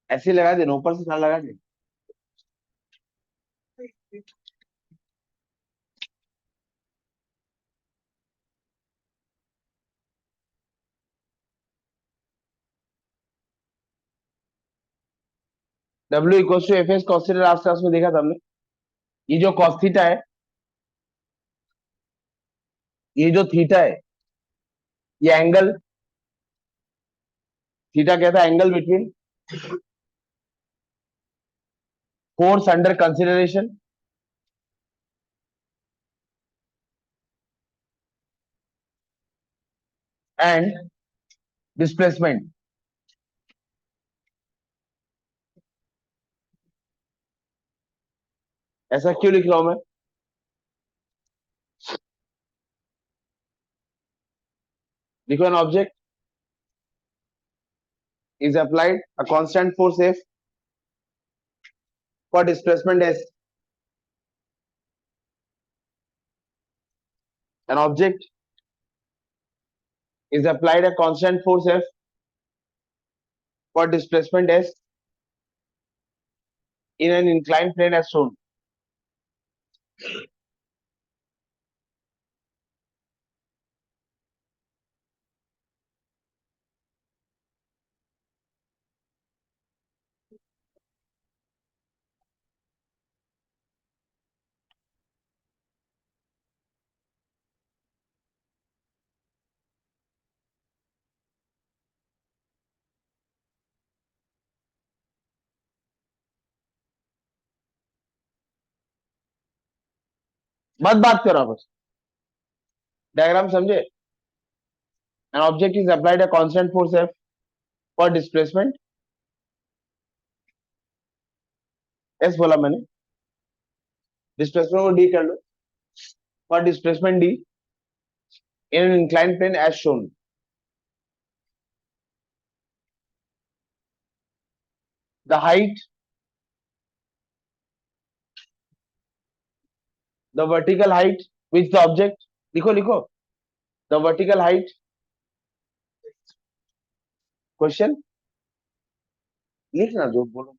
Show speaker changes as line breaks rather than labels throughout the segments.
ऐसे ही लगा देना, ऊपर से सारा लगा दे। W equal to F S cos theta last class में देखा था हमने। ये जो कॉस थीटा है, ये जो थीटा है, ये एंगल थीटा कहता है angle between force under consideration and displacement. ऐसा क्यों लिख रहा हूं मैं? देखो, an object is applied a constant force F for displacement S. An object is applied a constant force F for displacement S in an inclined plane as shown. मत बात करो बस, डायग्राम समझे। An object is applied a constant force F for displacement S बोला मैंने, displacement को D कर लो, for displacement D in an inclined plane as shown. The height, the vertical height which the object, लिखो लिखो, the vertical height, question लिखना जो बोलो,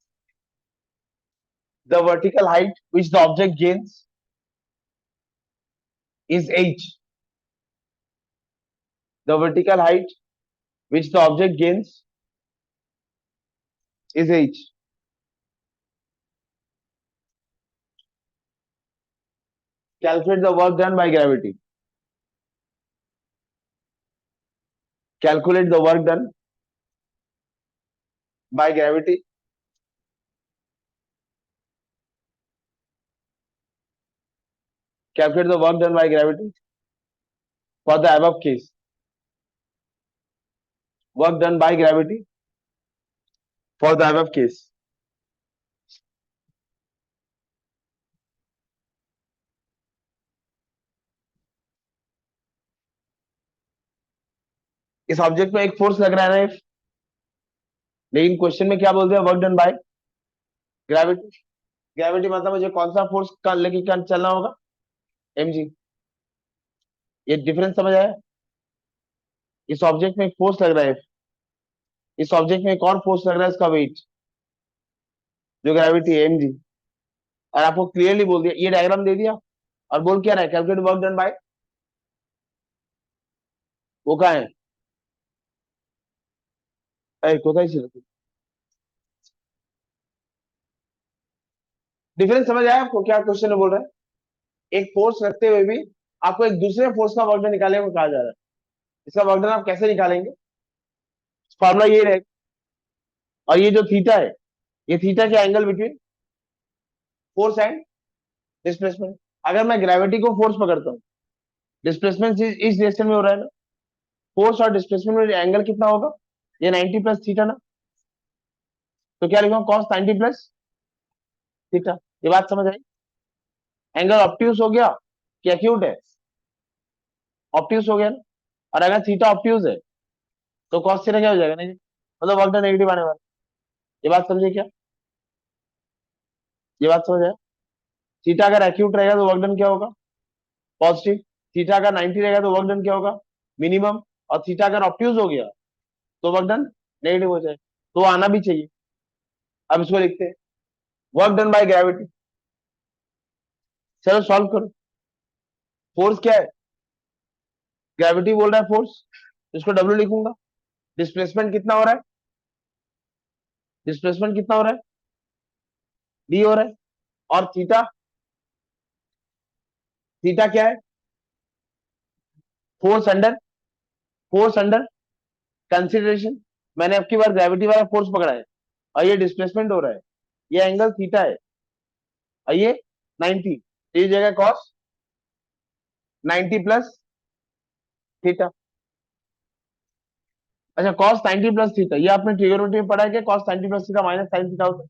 the vertical height which the object gains is H. The vertical height which the object gains is H. Calculate the work done by gravity. Calculate the work done by gravity. Calculate the work done by gravity for the above case. Work done by gravity for the above case. इस object में एक force लग रहा है ना, लेकिन question में क्या बोलते हैं, work done by gravity. Gravity मतलब मुझे कौन सा फोर्स का लेके क्या चलना होगा, mg। ये डिफरेंस समझ आया? इस ऑब्जेक्ट में एक फोर्स लग रहा है, इस ऑब्जेक्ट में एक और फोर्स लग रहा है, इसका वेट जो ग्रेविटी है mg। और आपको क्लियरली बोल दिया, ये डायग्राम दे दिया और बोल क्या रहा है, कैलकुलेट वर्क डन बाय, वो कहा है कोথায় ছিল? डिफरेंस समझ आया आपको क्या क्वेश्चन में बोल रहा है? एक फोर्स रखते हुए भी आपको एक दूसरे फोर्स का वर्क डन निकालने को कहा जा रहा है। इसका वर्क डन आप कैसे निकालेंगे? फॉर्मूला ये रहेगा, और ये जो थीटा है, ये थीटा के angle between force and displacement. अगर मैं ग्रेविटी को फोर्स पकड़ता हूँ, डिस्प्लेसमेंट इस डायरेक्शन में हो रहा है ना, फोर्स और डिस्प्लेसमेंट में एंगल कितना होगा, ये 90 प्लस थीटा ना, तो क्या लिखूंगा, कॉस 90 प्लस थीटा। ये बात समझ आई? एंगल ऑप्टियूज हो गया कि एक्यूट है? ऑप्टियूज हो गया ना। और अगर थीटा ऑप्टियूज है तो कॉस थीटा क्या हो जाएगा, नहीं मतलब वर्क डन नेगेटिव आने वाला। ये बात समझे क्या? ये बात समझ आया? थीटा अगर एक्यूट रहेगा तो वर्क डन क्या होगा, पॉजिटिव। थीटा अगर 90 रहेगा तो वर्क डन क्या होगा, मिनिमम। और थीटा अगर ऑप्ट्यूज हो गया तो वर्क डन नेगेटिव हो जाए, तो आना भी चाहिए। अब इसको लिखते हैं, वर्क डन बाय ग्रेविटी। चलो सॉल्व करो। फोर्स क्या है? ग्रेविटी बोल रहा है फोर्स, इसको डब्ल्यू लिखूंगा। डिस्प्लेसमेंट कितना हो रहा है? डिस्प्लेसमेंट कितना हो रहा है? डी हो रहा है। और थीटा, थीटा क्या है? Force under, force under consideration. मैंने अब की बार ग्रेविटी वाला फोर्स पकड़ा है और ये डिस्प्लेसमेंट हो रहा है, ये एंगल थीटा है और ये 90, तो ये जगह कॉस 90 प्लस थीटा। अच्छा, कॉस 90 प्लस थीटा, ये आपने ट्रिगोनोमेट्री में पढ़ा है कि cos 90 plus theta minus sine theta होता है?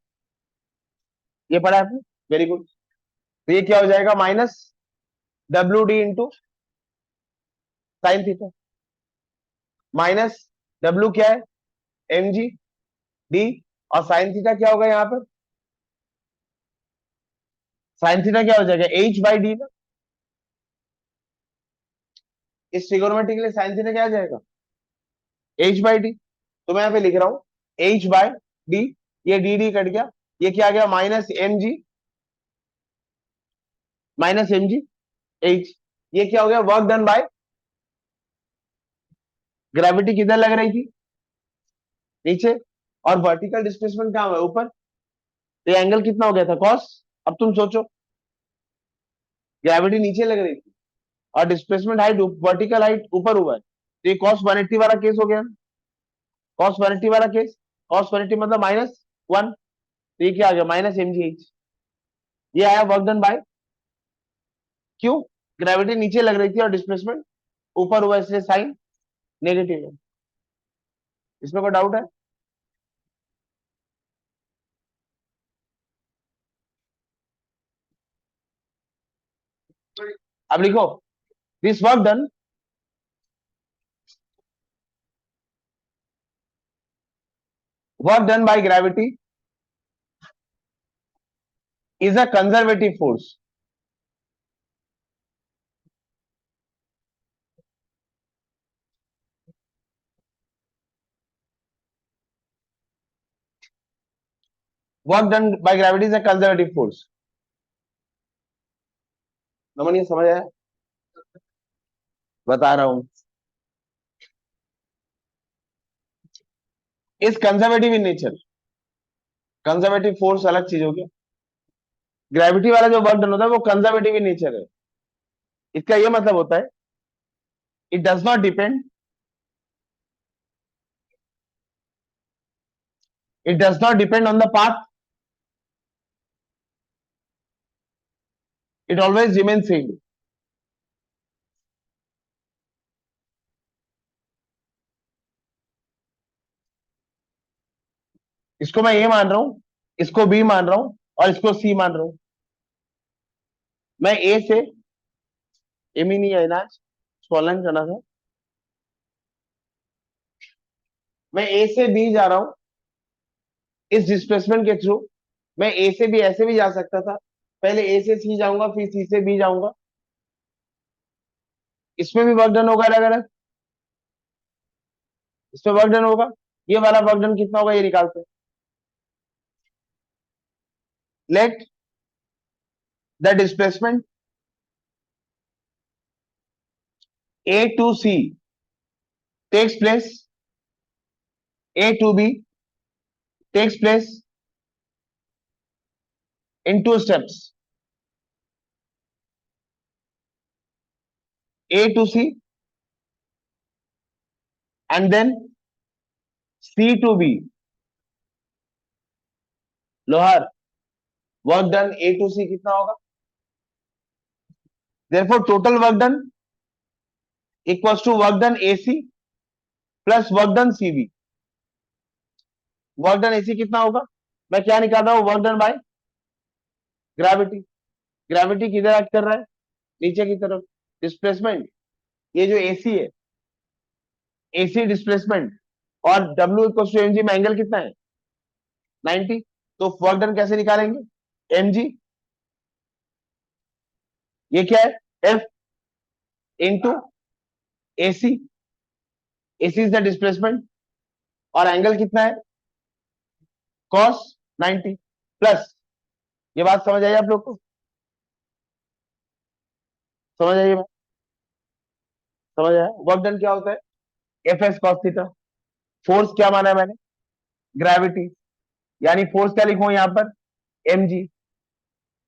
ये पढ़ा है आपने, वेरी गुड। तो ये क्या हो जाएगा? Minus W D into sine theta. Minus W क्या है? M G D. और साइन थीटा क्या होगा यहाँ पर? साइन थीटा क्या हो जाएगा? एच बाई डी ना। इस ट्रिगोनोमेट्री के लिए साइन थीटा क्या आ जाएगा? H by D. तो मैं यहाँ पे लिख रहा हूं एच बाय डी, ये डी डी कट गया, ये क्या आ गया? Minus M G H. ये क्या हो गया? वर्क डन बाय ग्रेविटी किधर लग रही थी? नीचे। और वर्टिकल डिस्प्लेसमेंट कहां है? ऊपर। तो एंगल कितना हो गया था? कॉस। अब तुम सोचो, ग्रेविटी नीचे लग रही थी और डिस्प्लेसमेंट हाइट, वर्टिकल हाइट ऊपर हुआ है, तो ये कॉस 180 वाला केस हो गया। कॉस 180 वाला केस, कॉस 180 मतलब -1, तो ये क्या आ गया? Minus M G H. ये आया वर्क डन बाय, क्यों? ग्रेविटी नीचे लग रही थी और डिस्प्लेसमेंट ऊपर हुआ, इसलिए साइन नेगेटिव है। इसमें कोई डाउट है? अब लिखो, this work done by gravity is a conservative force. Work done by gravity is a conservative force. Naman, ये समझ आया? बता रहा हूं, is conservative in nature. Conservative force अलग चीज हो गया, ग्रेविटी वाला जो वर्क डन होता है वो कंजर्वेटिव इन नेचर है। इसका ये मतलब होता है, it does not depend, it does not depend on the path, it always remain same. इसको मैं ए मान रहा हूं, इसको बी मान रहा हूं और इसको सी मान रहा हूं। मैं ए से, एम ही नहीं है ना आज, इसको ऑनलाइन करना था। मैं ए से बी जा रहा हूं इस डिस्प्लेसमेंट के थ्रू। मैं ए से बी ऐसे भी जा सकता था, पहले ए से सी जाऊंगा फिर सी से बी जाऊंगा, इसमें भी वर्क डन होगा अलग अलग, इसमें वर्क डन होगा। ये वाला वर्क डन कितना होगा ये निकालते हैं। Let the displacement A to C takes place, A to B takes place in two steps, A to C and then C to B. लोहार, work done A to C कितना होगा? therefore total work done equals to work done AC plus work done CB. Work done AC कितना होगा? मैं क्या निकाल रहा हूं? Work done by gravity. Gravity किधर एक्ट कर रहा है? नीचे की तरफ। डिस्प्लेसमेंट, ये जो एसी है, एसी डिस्प्लेसमेंट, और डब्ल्यू इक्वल टू एमजी में एंगल कितना है? 90। तो वर्क डन कैसे निकालेंगे? एमजी, ये क्या है? F into AC, AC is the displacement, और एंगल कितना है? कॉस 90 प्लस, ये बात समझ आई आप लोग को? समझ आई बात? समझ आया? वर्क डन क्या होता है? F S cos theta. Force क्या माना है मैंने? ग्रेविटी। यानी फोर्स क्या लिखूं यहाँ पर? M G.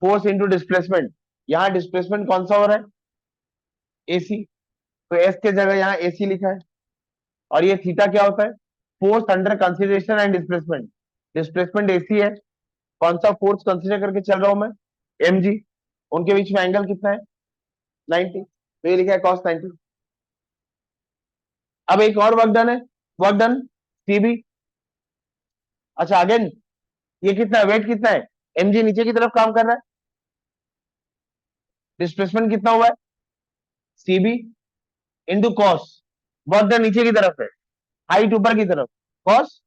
Force into displacement. यहाँ डिस्प्लेसमेंट कौन सा हो रहा है? एसी। तो एस के जगह यहाँ एसी लिखा है। और ये थीटा क्या होता है? Force under consideration and displacement. Displacement AC है, कौन सा फोर्स कंसिडर करके चल रहा हूं मैं? M G. उनके बीच में एंगल कितना है? 90। तो ये लिखा है कॉस 90। अब एक और वर्क डन है, वर्क डन सीबी। अच्छा अगेन, ये कितना है? वेट कितना है? एमजी नीचे की तरफ काम कर रहा है। डिस्प्लेसमेंट कितना हुआ है? CB into cos. Work done नीचे की तरफ है, हाइट ऊपर की तरफ, कॉस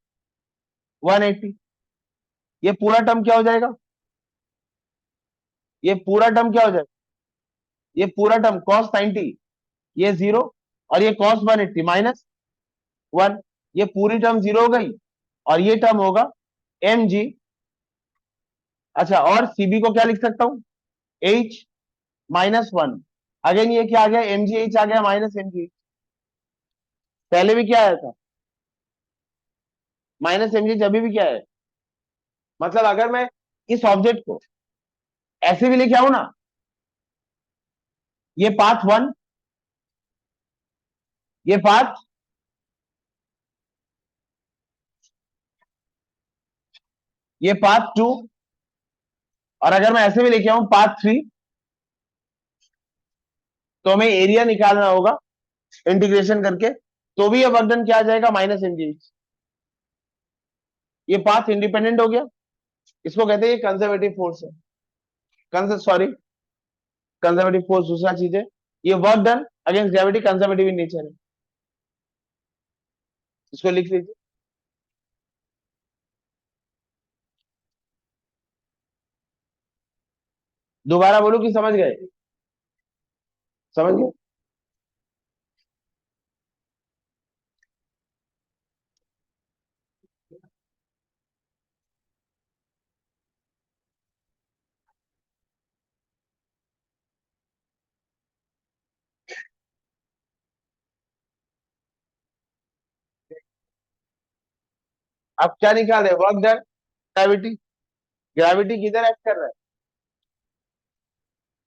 180। ये पूरा टर्म क्या हो जाएगा? ये पूरा टर्म क्या हो जाएगा? ये पूरा टर्म कॉस 90, ये जीरो, और ये कॉस 180 माइनस 1। ये पूरी टर्म जीरो हो गई, और ये टर्म होगा एम जी। अच्छा, और सीबी को क्या लिख सकता हूं? H minus 1। अगेन ये क्या आ गया? एम जी एच आ गया माइनस एम जी। पहले भी क्या आया था? Minus M G. अभी भी क्या है? मतलब अगर मैं इस ऑब्जेक्ट को ऐसे भी लेके आऊं ना, ये पाथ 1, ये पाथ, ये पाथ 2, और अगर मैं ऐसे भी लेके आऊं पाथ 3, तो हमें एरिया निकालना होगा इंटीग्रेशन करके, तो भी ये वर्क डन क्या आ जाएगा? Minus M G. ये पाथ इंडिपेंडेंट हो गया। इसको कहते हैं ये कंजर्वेटिव फोर्स है। सॉरी, कंजर्वेटिव फोर्स दूसरा चीज है। ये work done against gravity conservative in nature है। इसको लिख लीजिए। दोबारा बोलो कि समझ गए? समझ गए? आप क्या निकाल रहे? Work done, gravity. ग्रेविटी किधर एक्ट कर रहा है?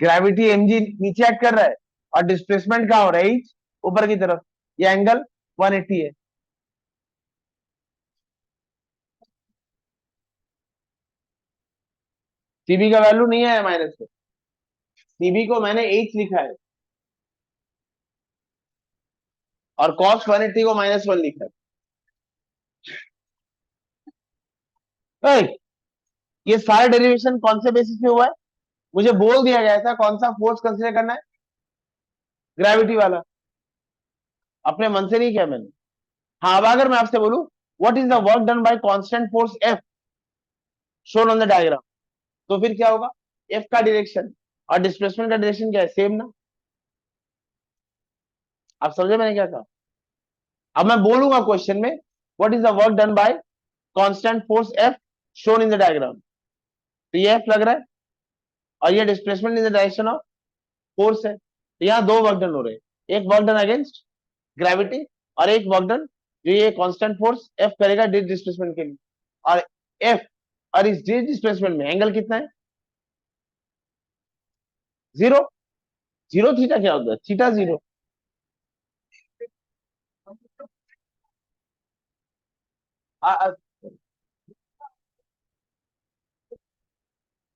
ग्रेविटी एमजी नीचे एक्ट कर रहा है, और डिस्प्लेसमेंट कहाँ हो रहा है? H ऊपर की तरफ। ये एंगल 180 है। सीबी का वैल्यू नहीं आया माइनस से। सीबी को मैंने H लिखा है, और कॉस 180 को -1 लिखा है। ये सारा डेरिवेशन कौन से बेसिस पे हुआ है? मुझे बोल दिया गया था कौन सा फोर्स कंसीडर करना है? ग्रेविटी वाला। अपने मन से नहीं किया मैंने। हाँ, अब अगर मैं आपसे बोलूं what is the work done by constant force F shown on the diagram, तो फिर क्या होगा? एफ का डायरेक्शन और डिस्प्लेसमेंट का डायरेक्शन क्या है? सेम ना? आप समझे मैंने क्या कहा? अब मैं बोलूंगा क्वेश्चन में what is the work done by constant force F shown in the diagram, तो ये एफ लग रहा है, और ये displacement in the direction of force है। तो यहाँ दो वर्क डन हो रहे हैं, एक वर्क डन अगेंस्ट ग्रेविटी, और एक वर्क डन जो ये कांस्टेंट फोर्स एफ करेगा डिस्प्लेसमेंट के लिए। और एफ और इस डिस्प्लेसमेंट में एंगल कितना है? जीरो। जीरो थीटा क्या होता है? Theta zero. आ, आ,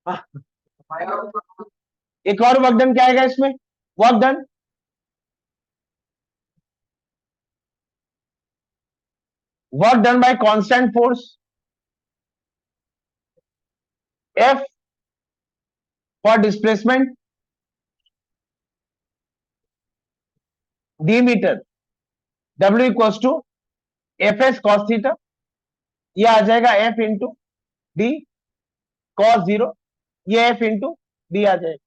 आ, एक और वर्क डन क्या आएगा इसमें? Work done, work done by constant force F for displacement D metre, W equals to F S cos theta. ये आ जाएगा F into D cos zero, ये एफ इंटू डी आ जाएगा।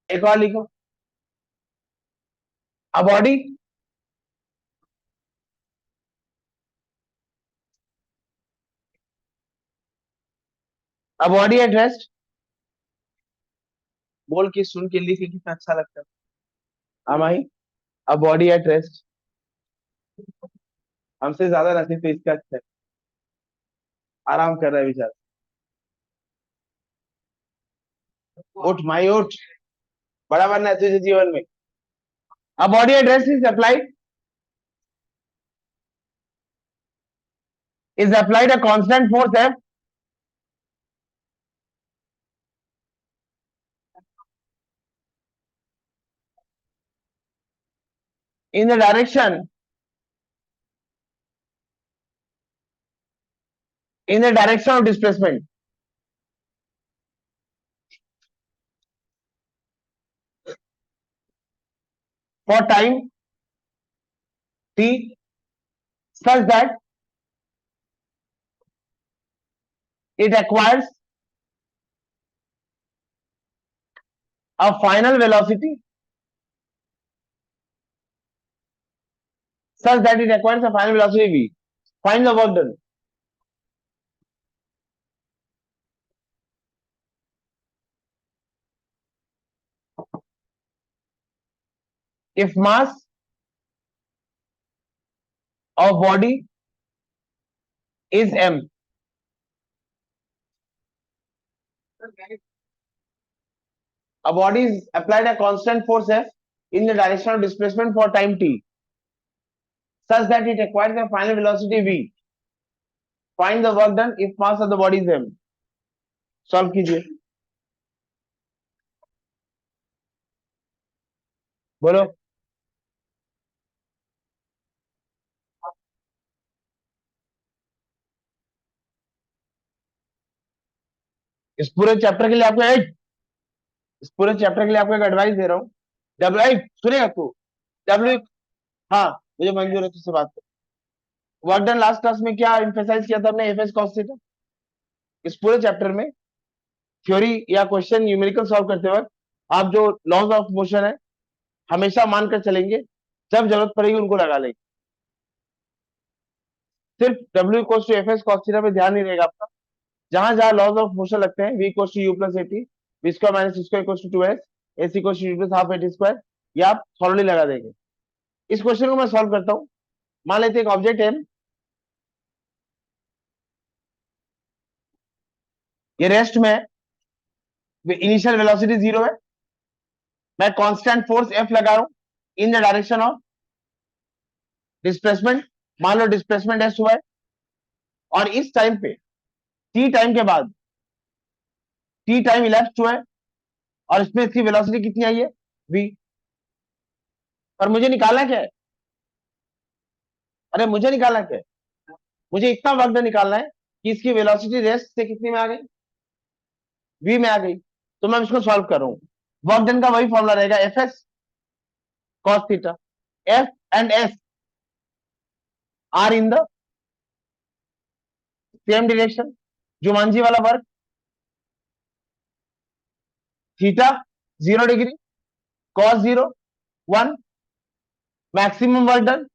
एक और लिखो, a body, a body at rest, बोल के सुन के लिख के कितना अच्छा लगता है। हाँ भाई, अ बॉडी एट रेस्ट, हमसे ज्यादा नसीब तो इसका अच्छा है, आराम कर रहा है बेचारा। उठ माई उठ, बड़ा बनना है तुझे जीवन में। अ body at rest is applied a constant force F in the direction of displacement for time T such that it acquires a final velocity such that it acquires a final velocity v. Find the work done. If mass of body is m, a body is applied a constant force f in the direction of displacement for time t such that it acquires a final velocity v. Find the work done if mass of the body is m. Solve कीजिए, बोलो। इस पूरे chapter के लिए आपको इस पूरे chapter के लिए आपको एक एडवाइस दे रहा हूँ। डब्ल्यू सुनेगा तू, डब्ल्यू, हाँ मुझे मंजूर है तुझसे बात कर। वर्क डन लास्ट क्लास में क्या एम्फेसाइज किया था हमने, एफ एस कॉस थीटा। इस पूरे चैप्टर में थ्योरी या क्वेश्चन न्यूमेरिकल सॉल्व करते वक्त आप जो लॉज ऑफ मोशन है हमेशा मानकर चलेंगे, जब जरूरत पड़ेगी उनको लगा लेंगे। सिर्फ W equals to F S cos theta पे ध्यान नहीं रहेगा आपका। जहां जहां लॉज ऑफ मोशन लगते हैं, V equals to U plus A T, B square minus square equals to 2s, S equals to U plus half A T square, ये आप थॉरली लगा देंगे। इस क्वेश्चन को मैं सॉल्व करता हूँ। मान लेते हैं एक ऑब्जेक्ट है, ये रेस्ट में है, इनिशियल वेलोसिटी 0 है, मैं कांस्टेंट फोर्स एफ लगा रहा हूं in the direction of displacement. मान लो डिस्प्लेसमेंट एस हुआ है, और इस टाइम पे टी टाइम के बाद टी टाइम इलेप्स हुआ है, और इसमें इसकी वेलोसिटी कितनी आई है, वी। और मुझे निकालना क्या है, अरे मुझे निकालना क्या है, मुझे इतना वक्त निकालना है कि इसकी वेलोसिटी रेस्ट से कितनी में आ गई, वी में आ गई। तो मैं इसको सॉल्व कर रहा हूं। वर्क डन का वही फॉर्मूला रहेगा, F S cos theta, F and S are in the same direction. Jumanji वाला work, theta 0 degree, cos 0 1, maximum work done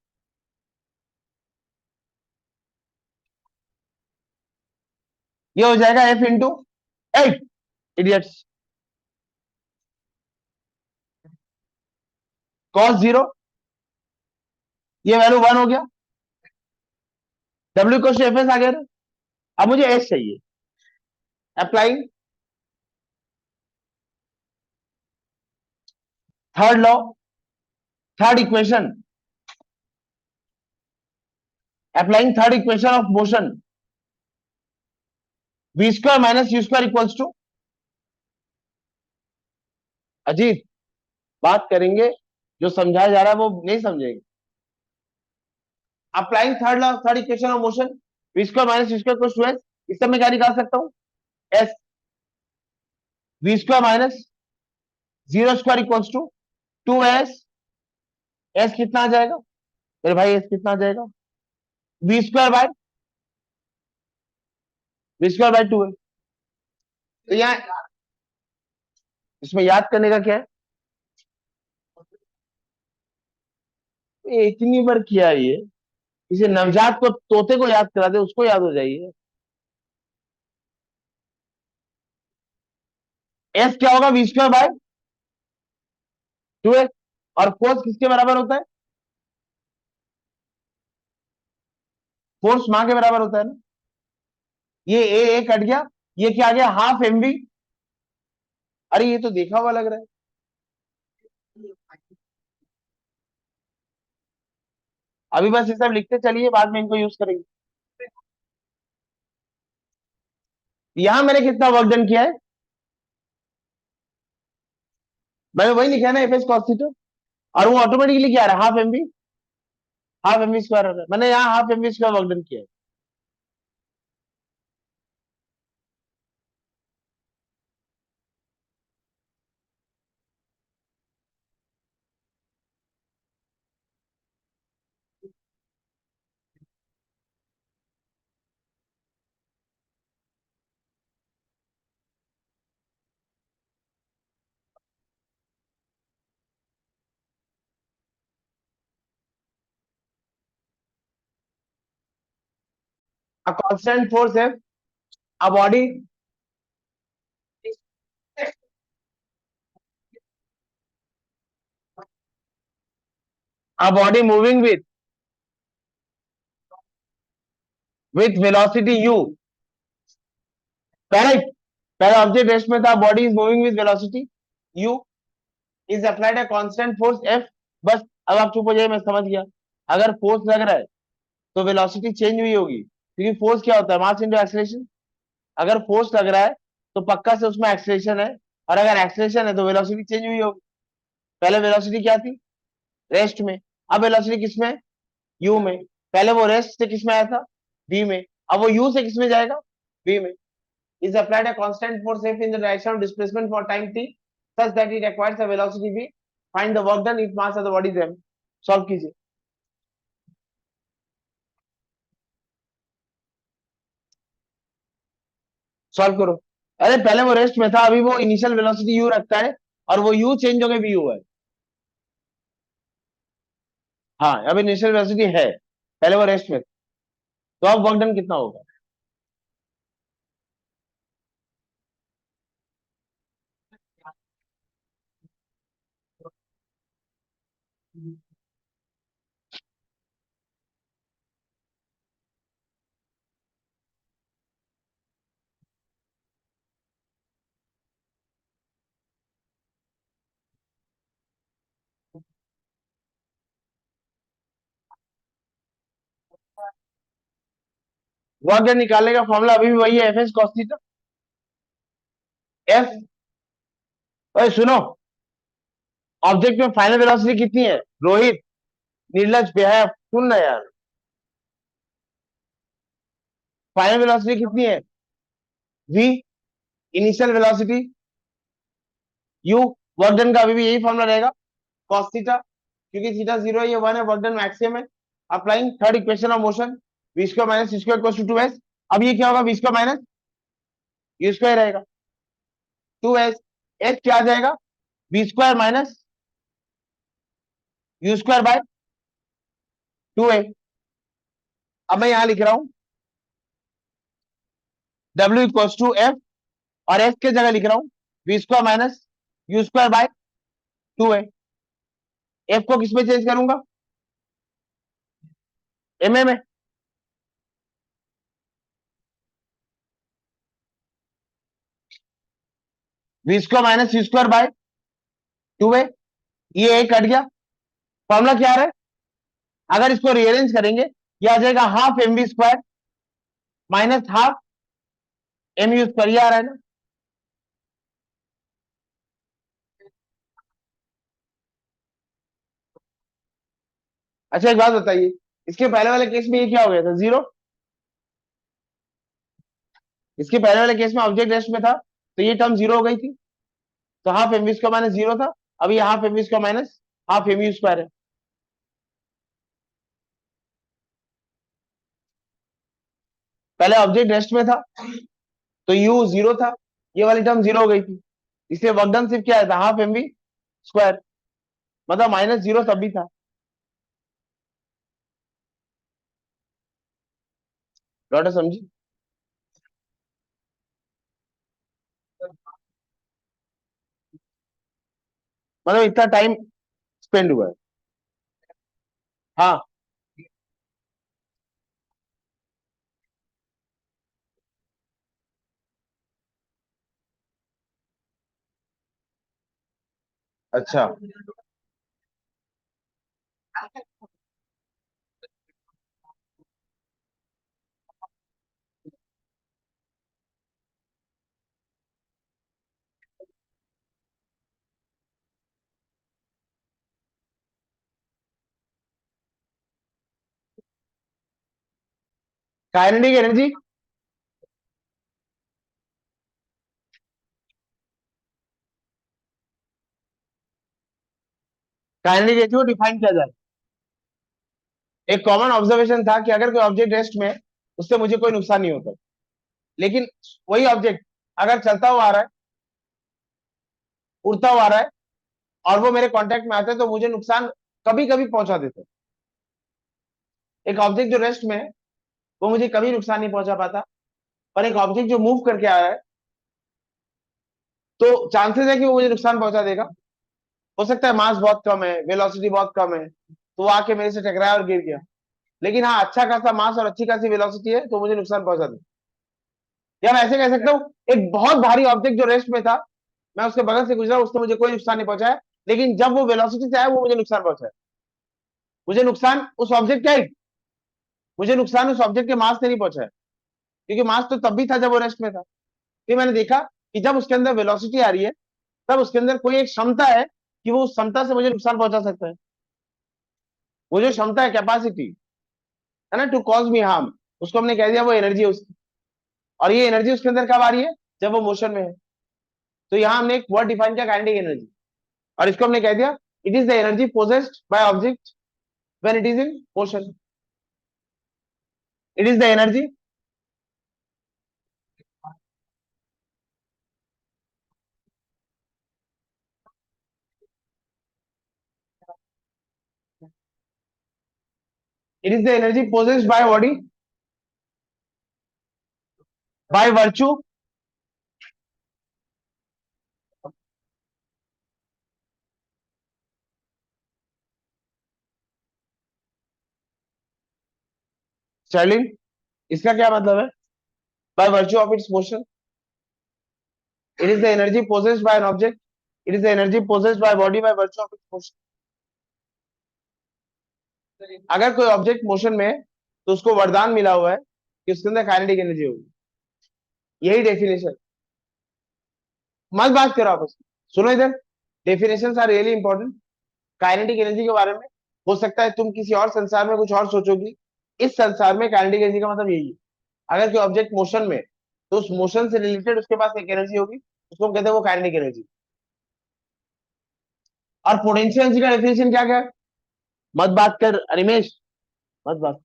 ये हो जाएगा एफ इंटू 8, इडियट्स, कॉस 0, ये वैल्यू 1 हो गया, डब्ल्यू को एफ एस आ गया ना। अब मुझे एस चाहिए, applying third law, third equation, applying third equation of motion, V square minus U square equals to, Ajit बात करेंगे, जो समझाया जा रहा है वो नहीं समझेंगे। Applying third law third equation of motion, V square minus U square equals to S, इससे मैं क्या निकाल सकता हूं, S, V square minus 0 square equals to 2s, S कितना आ जाएगा मेरे भाई, एस कितना आ जाएगा, वी स्क्वायर बाय 2 है। तो यहाँ इसमें याद करने का क्या है, ये इतनी बार किया ये, किसी नवजात को, तोते को याद करा दे, उसको याद हो जाइए। एस क्या होगा, वी स्क्वायर बाय 2x। और फोर्स किसके बराबर होता है? फोर्स मां के बराबर होता है ना। ये ए कट गया, ये क्या आ गया, हाफ एम वी। अरे ये तो देखा हुआ लग रहा है। अभी बस ये सब लिखते चलिए, बाद में इनको यूज करेंगे। यहां मैंने कितना वर्क डन किया है? मैंने वही लिखा है ना, एफ एस कॉस थीटा। और वो ऑटोमेटिकली क्या आ रहा है, हाफ एम वी स्क्वायर हो रहा है। मैंने यहाँ half M V square work done किया है। A constant force है, a body, a body moving with velocity u, correct. पहले ऑब्जेक्ट रेस्ट में था, body is moving with velocity u, is applied a constant force f। बस, अब आप चुप हो जाइए, मैं समझ गया। अगर फोर्स लग रहा है तो वेलोसिटी चेंज हुई होगी, क्योंकि फोर्स क्या होता है, मास इंटू एक्सीलरेशन। अगर फोर्स लग रहा है तो पक्का से उसमें एक्सीलरेशन है, और अगर एक्सीलरेशन है तो वेलोसिटी चेंज हुई होगी। पहले वेलोसिटी क्या थी, रेस्ट में। अब वेलोसिटी किसमें है, यू में। पहले वो रेस्ट से किसमें आया था, बी में। अब वो यू से किसमें जाएगा, बी में। is applied a constant force F in the direction of displacement for time t such that it acquires a velocity v. Find the work done if mass of the body is m. Solve कीजिए, solve करो। अरे पहले वो rest में था, अभी वो initial velocity u रखता है, और वो u चेंज हो गया v हुआ है। हाँ, अभी इनिशियल वेलोसिटी है, पहले वो रेस्ट में था। तो अब वर्क डन कितना होगा? वर्क डन निकालने का फॉर्मूला अभी भी वही है, F S cos theta. F, ओए सुनो, ऑब्जेक्ट में फाइनल वेलोसिटी कितनी है रोहित, निर्लज बेहया, सुन ना यार। फाइनल वेलोसिटी कितनी है, v, initial velocity u। Work done का अभी भी यही फॉर्मूला रहेगा, cos थीटा, क्योंकि थीटा 0 है, ये 1 है, वर्क डन मैक्सिमम है। Applying third equation of motion, v square minus C square equals to 2s। अब ये क्या होगा, v square minus u square रहेगा, 2s। s क्या आ जाएगा, v square minus u square by 2a। अब मैं यहां लिख रहा हूं w इक्वल्स टू f, और s के जगह लिख रहा हूं v square minus u square by 2a। f को किसमें चेंज करूंगा, ma में। v square minus u square by 2a, ये एक कट गया। फॉर्मूला क्या आ रहा है, अगर इसको रीअरेंज करेंगे, ये आ जाएगा half M V square minus half M U square, ये आ रहा है ना। अच्छा एक बात बताइए, इसके पहले वाले केस में ये क्या हो गया था, जीरो। इसके पहले वाले केस में ऑब्जेक्ट रेस्ट में था, तो ये टर्म जीरो हो गई थी। तो half M V square minus zero था, अब ये half M V square minus half M U square है। पहले ऑब्जेक्ट रेस्ट में था तो यू जीरो था, ये वाली टर्म जीरो हो गई थी, इसलिए वर्क डन सिर्फ क्या आया था, हाफ एम वी स्क्वायर। मतलब माइनस जीरो तब भी था। डॉटर समझी? मतलब इतना टाइम स्पेंड हुआ है। हाँ। अच्छा। Kinetic energy. काइनेटिक एनर्जी को डिफाइन किया जाए। एक कॉमन ऑब्जर्वेशन था कि अगर कोई ऑब्जेक्ट रेस्ट में है, उससे मुझे कोई नुकसान नहीं होता। लेकिन वही ऑब्जेक्ट अगर चलता हुआ आ रहा है, उड़ता हुआ आ रहा है, और वो मेरे कांटेक्ट में आता है, तो मुझे नुकसान कभी कभी पहुंचा देता है। एक ऑब्जेक्ट जो रेस्ट में है, वो मुझे कभी नुकसान नहीं पहुंचा पाता। पर एक ऑब्जेक्ट जो मूव करके आ रहा है, तो चांसेस है कि वो मुझे नुकसान पहुंचा देगा। हो सकता है मास बहुत कम है, वेलोसिटी बहुत कम है, तो वो आके मेरे से टकराया और गिर गया। लेकिन हाँ, अच्छा खासा मास और अच्छी खासी वेलोसिटी है, तो मुझे नुकसान पहुंचा दे। या मैं ऐसे कह सकता हूँ, एक बहुत भारी ऑब्जेक्ट जो रेस्ट में था, मैं उसके बगल से गुजरा, उसने मुझे कोई नुकसान नहीं पहुंचाया। लेकिन जब वो वेलोसिटी से आया, वो मुझे नुकसान पहुंचाया। मुझे नुकसान उस ऑब्जेक्ट का ही, मुझे नुकसान उस ऑब्जेक्ट के मास से नहीं पहुंचा है। क्योंकि मास तो तब भी था जब वो रेस्ट में था। फिर मैंने देखा कि जब उसके अंदर वेलोसिटी आ रही है, तब उसके अंदर कोई एक क्षमता है कि वो उस क्षमता से मुझे नुकसान पहुंचा सकता है। वो जो क्षमता है, कैपेसिटी है ना, टू कॉज मी हार्म, उसको हमने कह दिया वो एनर्जी है उसकी। और ये एनर्जी उसके अंदर कब आ रही है? जब वो मोशन में है। तो यहाँ हमने एक वर्ड डिफाइन किया, काइनेटिक एनर्जी। और इसको हमने कह दिया, it is the energy possessed by object when it is in motion. It is the energy, it is the energy possessed by body by virtue. Sterling, इसका क्या मतलब है? By virtue of its motion, it is the energy possessed by an object, it is the energy possessed by body by virtue of its motion. अगर कोई object motion में है, तो उसको वरदान मिला हुआ है कि उसके अंदर काइनेटिक एनर्जी होगी। यही डेफिनेशन। मत बात करो आपस में, सुनो इधर। Definition are really important. Kinetic energy के बारे में हो सकता है तुम किसी और संसार में कुछ और सोचोगी। इस संसार में काइनेटिक एनर्जी का मतलब यही है। अगर कोई ऑब्जेक्ट मोशन में है, तो उस मोशन से रिलेटेड उसके पास एक एनर्जी होगी, उसको हम कहते हैं वो काइनेटिक एनर्जी। और पोटेंशियल एनर्जी का डेफिनेशन क्या क्या है? मत बात कर अनिमेश, मत बात।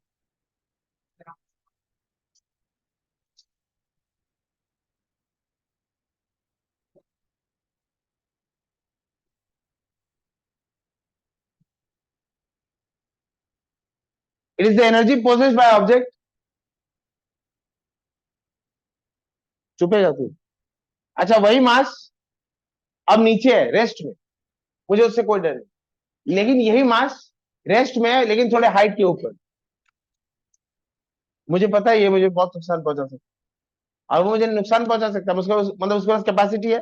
It is the energy possessed by object. चुपेगा तू? अच्छा, वही मास अब नीचे है, रेस्ट में, मुझे उससे कोई डर नहीं। लेकिन यही मास रेस्ट में है, लेकिन थोड़े हाइट के ऊपर। मुझे पता है ये मुझे बहुत नुकसान पहुंचा सकता है, और वो मुझे नुकसान पहुंचा सकता है, उसका मतलब उसके पास कैपेसिटी है।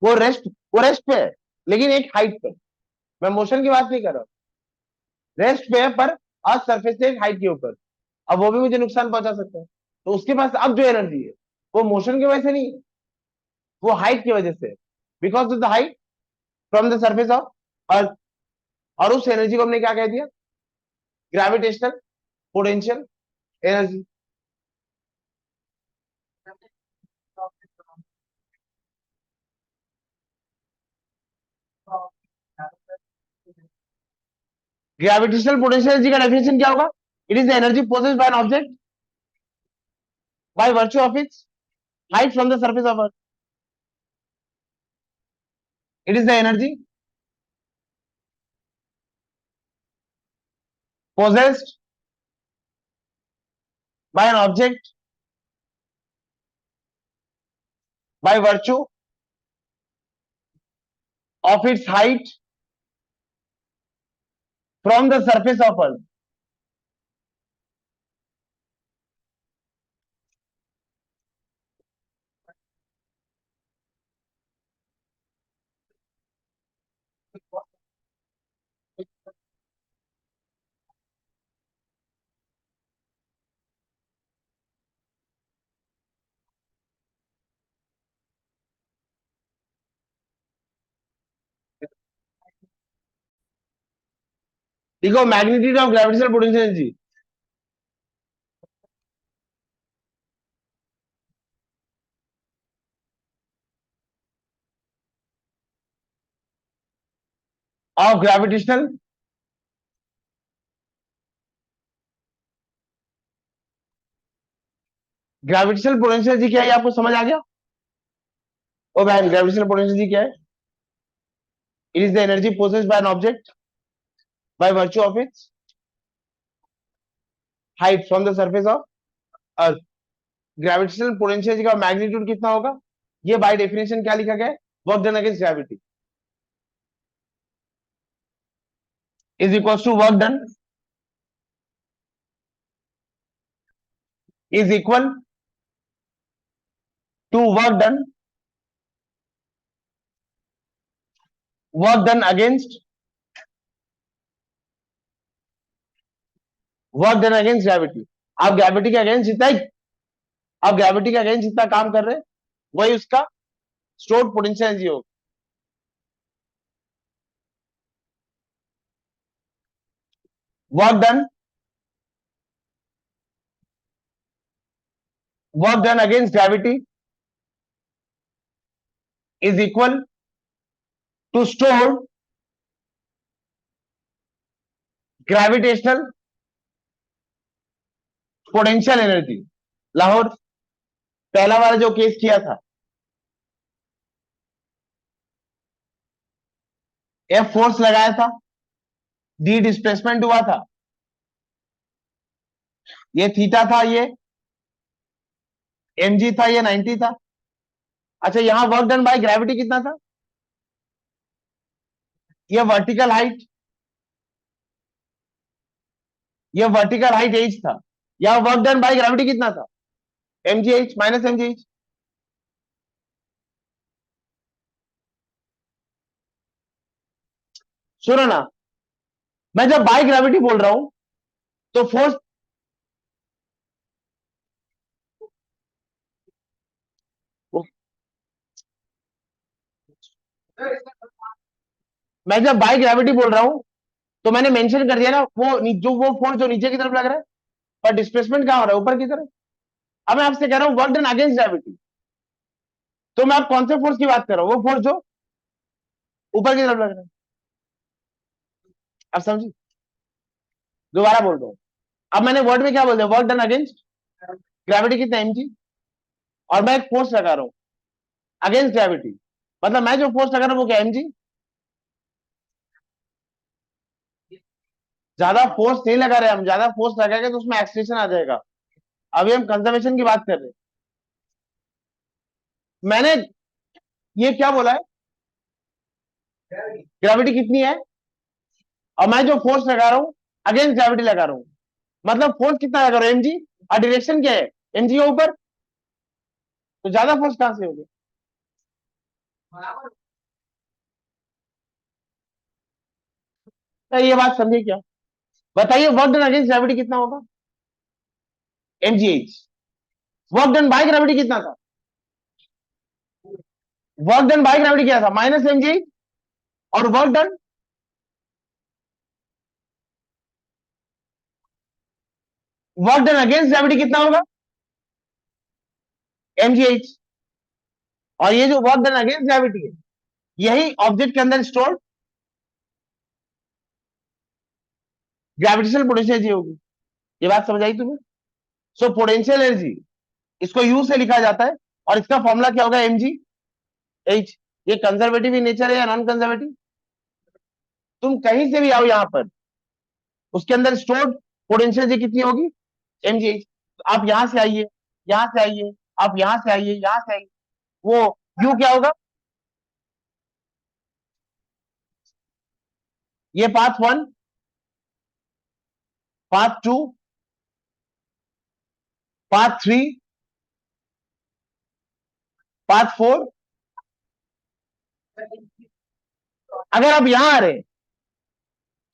वो रेस्ट वो रेस्ट पे है, लेकिन एक हाइट पर। मैं मोशन की बात नहीं कर रहा हूँ। रेस्ट पे है, पर अर्थ सरफेस से एक हाइट के ऊपर। अब वो भी मुझे नुकसान पहुंचा सकता है। तो उसके पास अब जो एनर्जी है, वो मोशन की वजह से नहीं है, वो हाइट की वजह से। Because of the height from the surface of earth. और उस एनर्जी को हमने क्या कह दिया? Gravitational potential energy. Gravitational potential energy का डेफिनेशन क्या होगा? It is the energy possessed by an object by virtue of its height from the surface of earth. It is the energy possessed by an object by virtue of its height from the surface of earth. देखो magnitude of gravitational potential energy, of gravitational gravitational potential energy क्या है, ये आपको समझ आ गया? ओ बहन, gravitational potential energy क्या है? It is the energy possessed by an object by virtue of its height from the surface of earth. Gravitational potential energy का मैग्नीट्यूड कितना होगा? ये बाय डेफिनेशन क्या लिखा गया है? Work done against gravity is equal to work done is equal to work done against gravity. आप gravity के अगेंस्ट जितना ही आप ग्रेविटी के अगेंस्ट जितना काम कर रहे हैं वही उसका स्टोर्ड पोटेंशियल एनर्जी होगा। Work done against gravity is equal to stored gravitational potential energy. Lahore पहला वाला जो केस किया था, एफ फोर्स लगाया था, डी डिस्प्लेसमेंट हुआ था, ये थीटा था, ये mg था, ये 90 था। अच्छा, यहां वर्क डन बाय ग्रेविटी कितना था? ये वर्टिकल हाइट h था। यहां वर्क डन बाय ग्रेविटी कितना था? mgh minus mgh। सुनो ना, मैं जब बाय ग्रेविटी बोल रहा हूं तो फोर्स, मैं जब बाय ग्रेविटी बोल रहा हूं तो मैंने मेंशन कर दिया ना, वो फोर्स जो नीचे की तरफ लग रहा है, पर डिस्प्लेसमेंट कहां हो रहा है? ऊपर की तरफ। अब मैं आपसे कह रहा हूं वर्क डन अगेंस्ट ग्रेविटी, तो मैं आप कौन से फोर्स की बात कर रहा हूं? वो फोर्स जो ऊपर की तरफ लग रहा है। अब समझी? दोबारा बोल रहा हूं। अब मैंने वर्ड में क्या बोल दिया? वर्क डन अगेंस्ट ग्रेविटी कितना? mg। और मैं एक फोर्स लगा रहा हूं अगेंस्ट ग्रेविटी, मतलब मैं जो फोर्स लगा रहा हूं वो क्या? mg। ज्यादा फोर्स नहीं लगा रहे हम, ज्यादा फोर्स लगाएंगे तो उसमें एक्सलेशन आ जाएगा। अभी हम कंजर्वेशन की बात कर रहे हैं। मैंने ये क्या बोला है? ग्रेविटी कितनी है, और मैं जो फोर्स लगा रहा हूं अगेंस्ट ग्रेविटी लगा रहा हूं, मतलब फोर्स कितना लगा रहा हूं? mg। और डायरेक्शन क्या है? mg के ऊपर। तो ज्यादा फोर्स कहां से होगी? तो ये बात समझिए क्या? बताइए वर्क डन अगेंस्ट ग्रेविटी कितना होगा? mgh। Work done by gravity कितना था? वर्क डन बाय ग्रेविटी क्या था? Minus mgh। और वर्क डन अगेंस्ट ग्रेविटी कितना होगा? mgh। और ये जो वर्क डन अगेंस्ट ग्रेविटी है, यही ऑब्जेक्ट के अंदर स्टोर ग्रेविटेशनल पोटेंशियल एनर्जी होगी। ये बात समझ आई तुम्हें? सो पोटेंशियल एनर्जी, इसको यू से लिखा जाता है, और इसका फॉर्मूला क्या होगा? mgh। ये कंजर्वेटिव इन नेचर है या नॉन कंजर्वेटिव? तुम कहीं से भी आओ यहां पर, उसके अंदर स्टोर्ड पोटेंशियल एनर्जी कितनी होगी? mgh। आप यहां से आइए, यहां से आइए, आप यहां से आइए, यहां से आइए, वो यू क्या होगा, ये path one, path two, path three, path four. अगर आप यहां आ रहे हैं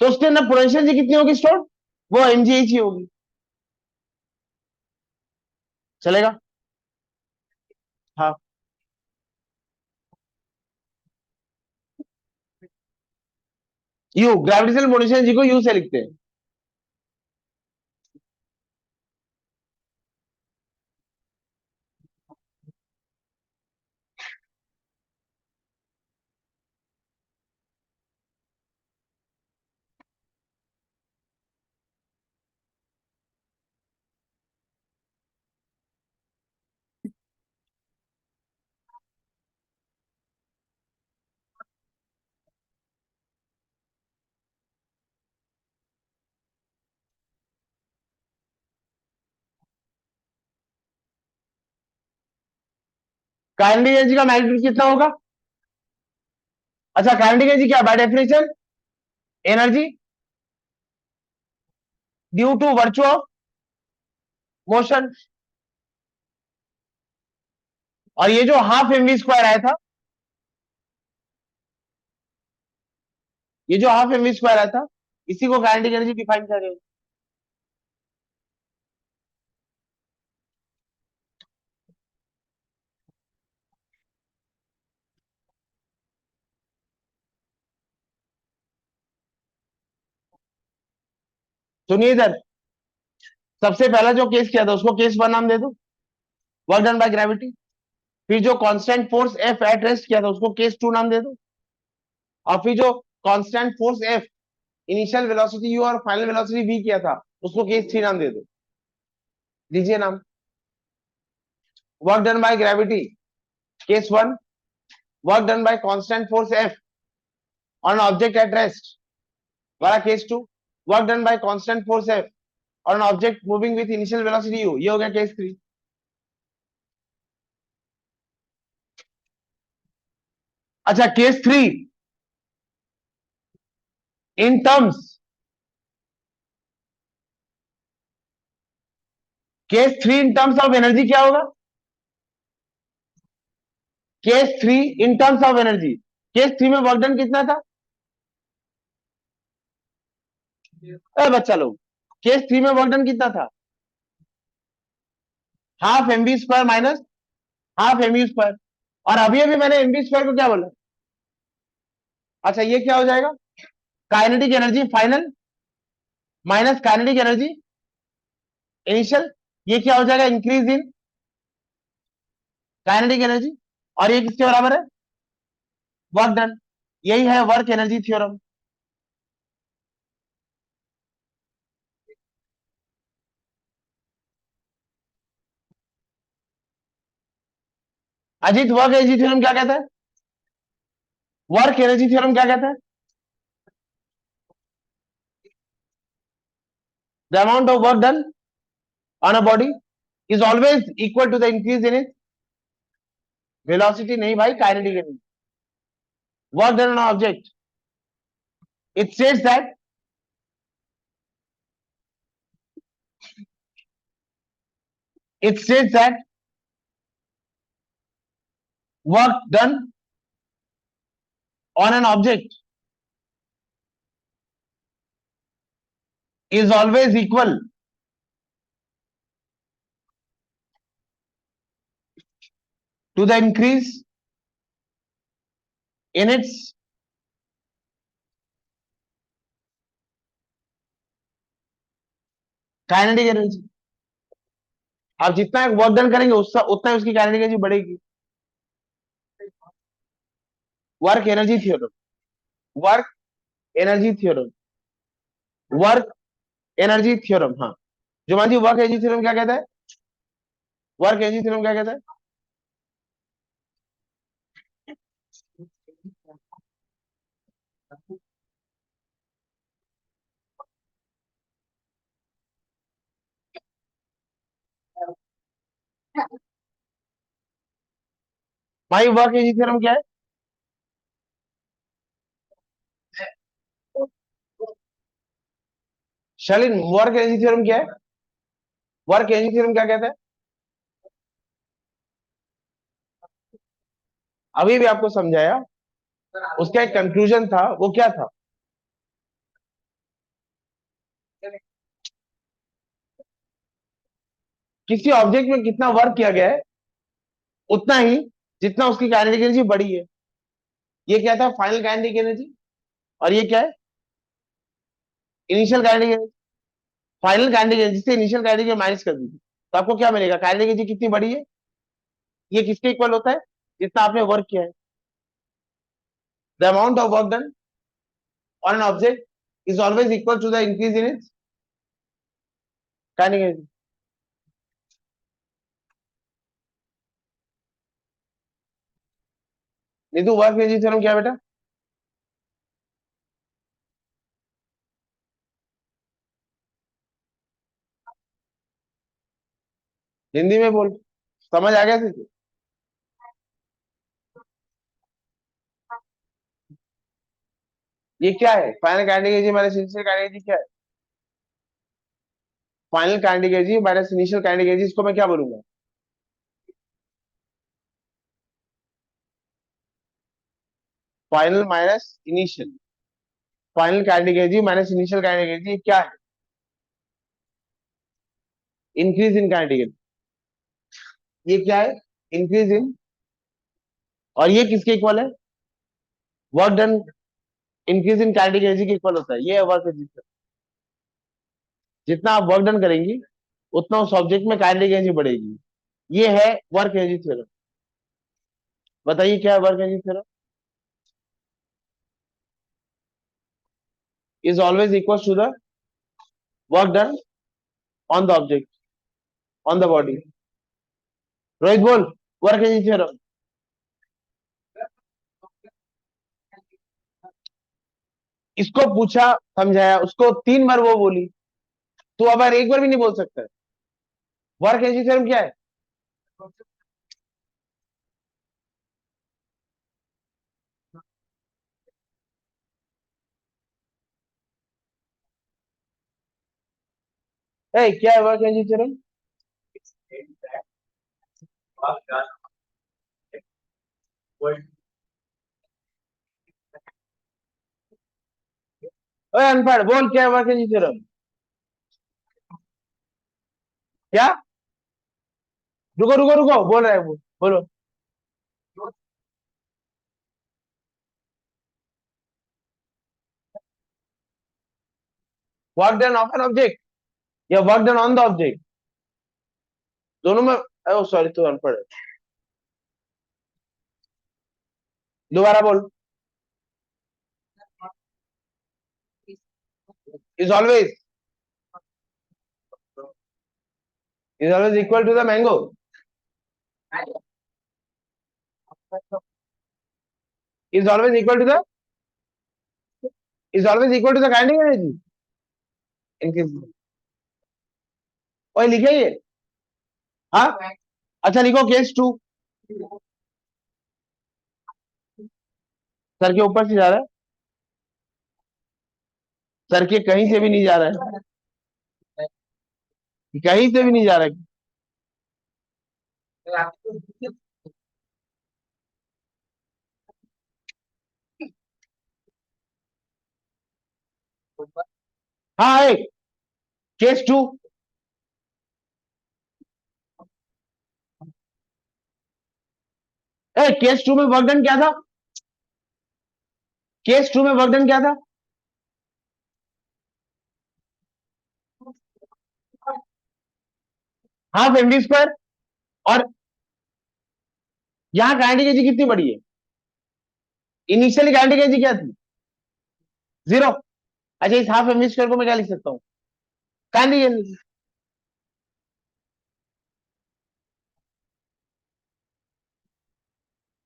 तो उसके अंदर पोटेंशियल जी कितनी होगी स्टोर, वो एमजीएच ही होगी। चलेगा? हाँ। यू ग्रेविटेशनल पोटेंशियल जी को यू से लिखते हैं। काइनेटिक एनर्जी का मैग्नीट्यूड कितना होगा? अच्छा, काइनेटिक एनर्जी क्या by definition, energy due to virtue of motion. और ये जो हाफ एम वी स्क्वायर आया था, ये जो हाफ एम वी स्क्वायर आया था, इसी को काइनेटिक एनर्जी डिफाइन कर रहे हैं। सुनिए इधर, सबसे पहला जो केस किया था उसको केस वन नाम दे दो, वर्क डन बाय ग्रेविटी। फिर जो constant force F at rest किया था उसको केस टू नाम दे दो। और फिर जो constant force F, initial velocity you और फाइनल वेलोसिटी वी किया था, उसको केस थ्री नाम दे दो। दीजिए नाम। Work done by gravity case one, work done by constant force F on object at rest वाला case two, work done by constant force F on object moving with initial velocity u, ये हो गया case three. अच्छा, case three in terms, case three in terms of energy क्या होगा? Case three in terms of energy, case three में work done कितना था? बच्चा लोग, केस थ्री में वर्क डन कितना था? Half M B square minus half M U square. और अभी अभी मैंने एम बी स्क्वायर को क्या बोला? अच्छा, ये क्या हो जाएगा, kinetic energy final minus kinetic energy initial, ये क्या हो जाएगा, इंक्रीज इन काइनेटिक एनर्जी। और ये किसके बराबर है? Work done. यही है work energy theorem. Ajit, work energy theorem क्या कहता है? वर्क एनर्जी थ्योरम क्या कहता है? The amount of work done on a body is always equal to the increase in it velocity, नहीं भाई, kinetic energy. Work done on object, it says that, it says that work done on an object is always equal to the increase in its kinetic energy. आप जितना work done करेंगे उतना ही उसकी kinetic energy बढ़ेगी। Work energy theorem, work energy theorem, work energy theorem. हाँ, जुमान जी, work energy theorem क्या कहता है? वर्क एनर्जी थ्योरम क्या कहता है? भाई वर्क एनर्जी थ्योरम क्या है? शालिन, वर्क एनर्जी थ्योरम क्या है? वर्क एनर्जी थ्योरम क्या कहता है? अभी भी आपको समझाया। उसका एक कंक्लूजन था, वो क्या था? किसी ऑब्जेक्ट में कितना वर्क किया गया है उतना ही जितना उसकी काइनेटिक एनर्जी बढ़ी है। ये क्या था? Final kinetic energy. और ये क्या है? Initial kinetic energy. Final kinetic energy से इनिशियल काइनेटिक एनर्जी माइनस कर दीजिए तो आपको क्या मिलेगा? काइनेटिक एनर्जी कितनी बढ़ी है? ये किसके इक्वल होता है? जितना आपने वर्क किया है। The amount of work done on an object is always equal to the increase in its kinetic energy. Neetu, work energy theorem क्या है बेटा? हिंदी में बोल। समझ आ गया तुझे? ये क्या है? Final kinetic energy minus initial kinetic energy क्या है? Final kinetic energy minus initial kinetic energy, इसको मैं क्या बोलूंगा? Final minus initial. Final kinetic energy minus initial kinetic energy क्या है? Increase in kinetic energy. ये क्या है? Increase in. और ये किसके इक्वल है? Work done increase in kinetic energy के इक्वल होता है। ये है वर्क एनर्जी। जितना आप वर्क डन करेंगी उतना उस ऑब्जेक्ट में काइनेटिक एनर्जी बढ़ेगी। ये है वर्क एनर्जी थ्योरम। बताइए क्या है work energy theorem? Is always equal to the work done on the object, on the body. Rohit बोल, वर्क एनर्जी थ्योरम। इसको पूछा, समझाया, उसको 3 बार वो बोली। तू अब एक बार भी नहीं बोल सकता है। वर्क एनर्जी थ्योरम क्या है? क्या है वर्क एनर्जी थ्योरम? ओए अनपढ़, बोल क्या है वर्क एनर्जी थ्योरम? क्या? रुको रुको रुको, बोल रहा है वो, बोलो। Work done of an object या work done on the object, दोनों में। ओ सॉरी, तू अनपढ़ है। दोबारा बोल। Is always is always equal to the mango. Is always equal to the is always equal to the kinetic energy इनके। ओए लिखे ये? हाँ। अच्छा लिखो केस 2। सर के ऊपर से जा रहा है। सर के कहीं से भी नहीं जा रहा है। कहीं से भी नहीं जा रहा है। हाँ है। केस 2। केस 2 में वर्कडन क्या था? केस 2 में वर्कडन क्या था? Half M V square. और यहाँ काइनेटिक एनर्जी कितनी बड़ी है? इनिशियली काइनेटिक एनर्जी क्या थी? 0। अच्छा, इस हाफ एम वी स्क्वायर को मैं क्या लिख सकता हूँ? Kinetic energy.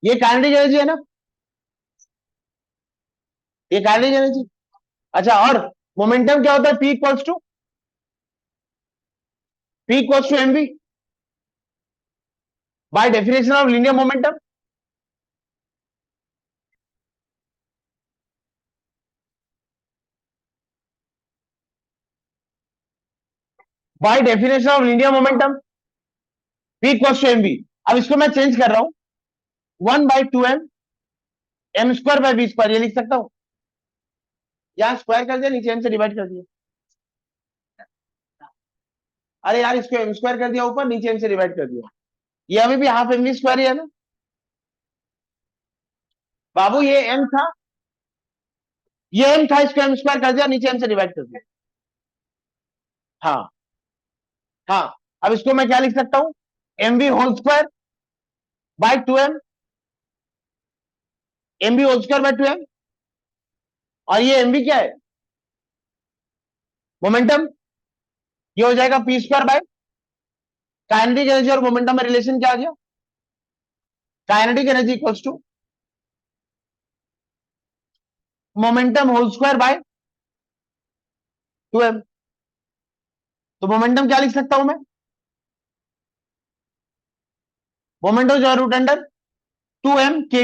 ये काइनेटिक एनर्जी है ना? ये काइनेटिक एनर्जी। अच्छा, और मोमेंटम क्या होता है? P equals to MV. By definition of linear momentum, by definition of linear momentum P equals to M V. अब इसको मैं चेंज कर रहा हूं, 1/2m M square by V square, ये लिख सकता हूं। यहां स्क्वायर कर दिया, नीचे एम से डिवाइड कर दिया। अरे यार, इसको एम स्क्वायर कर दिया ऊपर, नीचे एम से डिवाइड कर दिया। ये अभी भी हाफ एम वी स्क्वायर ही है ना बाबू, ये एम था, ये एम था, इसको एम स्क्वायर कर दिया, नीचे एम से डिवाइड कर दिया। हाँ हाँ। अब इसको मैं क्या लिख सकता हूं, M V whole square by 2m, M V whole square by 2m। और ये एम वी क्या है, मोमेंटम। ये हो जाएगा P square by kinetic energy और मोमेंटम में रिलेशन क्या आ गया, kinetic energy equals to momentum whole square by 2m। तो मोमेंटम क्या लिख सकता हूं मैं, मोमेंटम जो है रूट अंडर 2m के।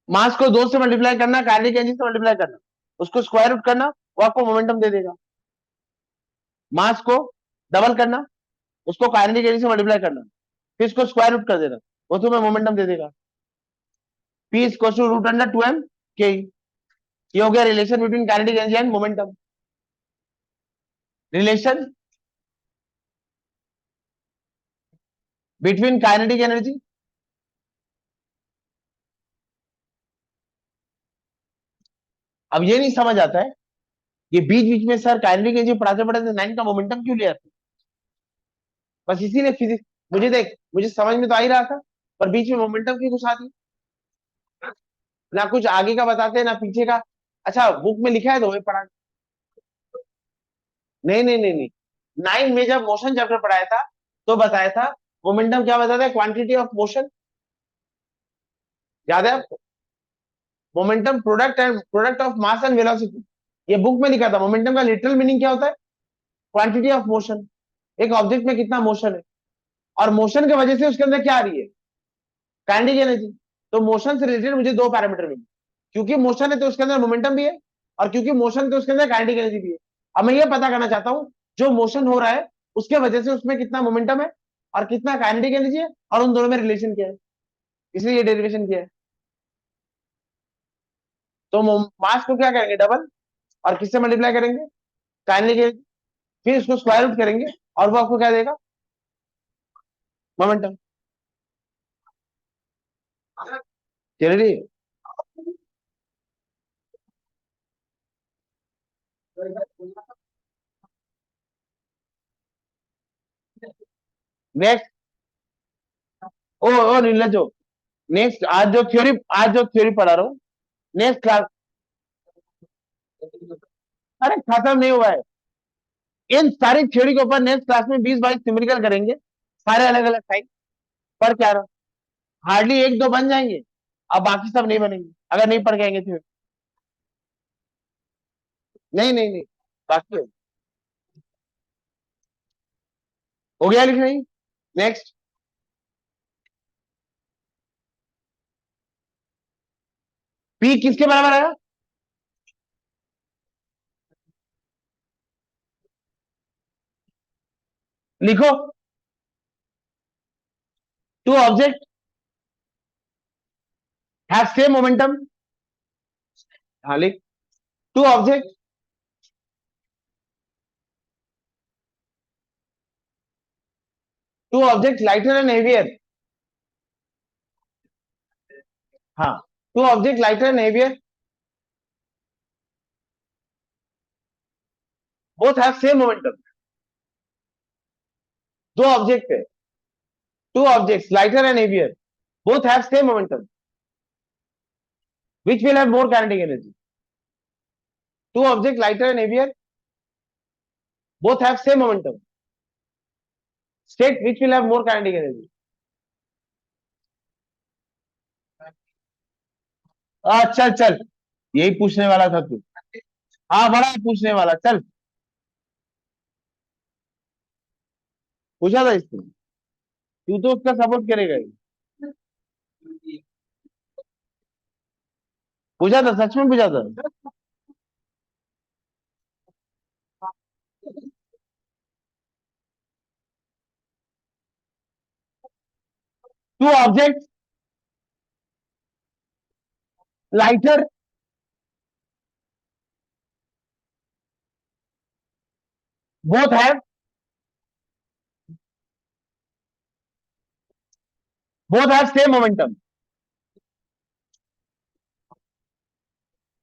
मास को 2 से मल्टीप्लाई करना, काइनेटिक एनर्जी से मल्टीप्लाई करना, उसको स्क्वायर रूट करना, वो आपको मोमेंटम दे देगा। मास को डबल करना, उसको काइनेटिक एनर्जी से मल्टीप्लाई करना, फिर इसको स्क्वायर रूट कर देना, वो तुम्हें मोमेंटम दे देगा। P equal to root under 2m के। ये हो गया relation between kinetic energy and momentum. Relation between kinetic energy, अब ये नहीं समझ आता है, ये बीच बीच में सर काइनेटिक एनर्जी पढ़ाते पढ़ाते 9 का मोमेंटम क्यों ले आते, बस इसीलिए फिजिक्स। मुझे देख, मुझे समझ में तो आ ही रहा था, पर बीच में मोमेंटम की घुसा दी, ना कुछ आगे का बताते ना पीछे का। अच्छा, बुक में लिखा है तो वही पढ़ा। नहीं नहीं नहीं नहीं, 9 में जब मोशन चैप्टर पढ़ाया था तो बताया था, मोमेंटम क्या बताता है, क्वांटिटी ऑफ मोशन, याद है आपको। Momentum product and product of mass and velocity, ये बुक में लिखा था। मोमेंटम का लिटरल मीनिंग क्या होता है, क्वांटिटी ऑफ मोशन, एक ऑब्जेक्ट में कितना मोशन है, और मोशन की वजह से उसके अंदर क्या आ रही है, काइनेटिक एनर्जी। तो मोशन से रिलेटेड मुझे दो पैरामीटर मिले, क्योंकि मोशन है तो उसके अंदर मोमेंटम भी है, और क्योंकि मोशन है तो उसके अंदर काइनेटिक एनर्जी भी है। अब मैं ये पता करना चाहता हूं, जो मोशन हो रहा है उसके वजह से उसमें कितना मोमेंटम है और कितना काइनेटिक एनर्जी है, और उन दोनों में रिलेशन क्या है, इसलिए ये डेरिवेशन किया है। तो मास को क्या करेंगे, डबल, और किससे मल्टीप्लाई करेंगे, काइनेटिक एनर्जी, फिर इसको स्क्वायर रूट करेंगे, और वो आपको क्या देगा, मोमेंटम। चलिए, नेक्स्ट। ओ नीला जो, नेक्स्ट आज जो थ्योरी पढ़ा रहा हूँ, नेक्स्ट क्लास। अरे खत्म नहीं हुआ है, इन सारी थ्योरी के ऊपर नेक्स्ट क्लास में 20-22 न्यूमेरिकल करेंगे, सारे अलग अलग टाइप। पर क्या रहा, हार्डली एक दो बन जाएंगे, अब बाकी सब नहीं बनेंगे अगर नहीं पढ़ के आएंगे थ्योरी। नहीं नहीं नहीं, बाकी हो गया, लिख नहीं। नेक्स्ट, पी किसके बराबर आया, लिखो, two object have same momentum. हाँ लिख, two object, two object lighter and heavier. हाँ, two object lighter and heavier, both have same momentum. दो ऑब्जेक्ट है, two objects lighter and heavier, both have same momentum, which will have more kinetic energy. Two objects lighter and heavier, both have same momentum, state which will have more kinetic energy. चल चल, यही पूछने वाला था तू। हाँ, बड़ा पूछने वाला, चल। पूछा था इसने, तू तो उसका सपोर्ट करेगा ही। पूछा था, सच में पूछा था। Two object lighter both have same momentum.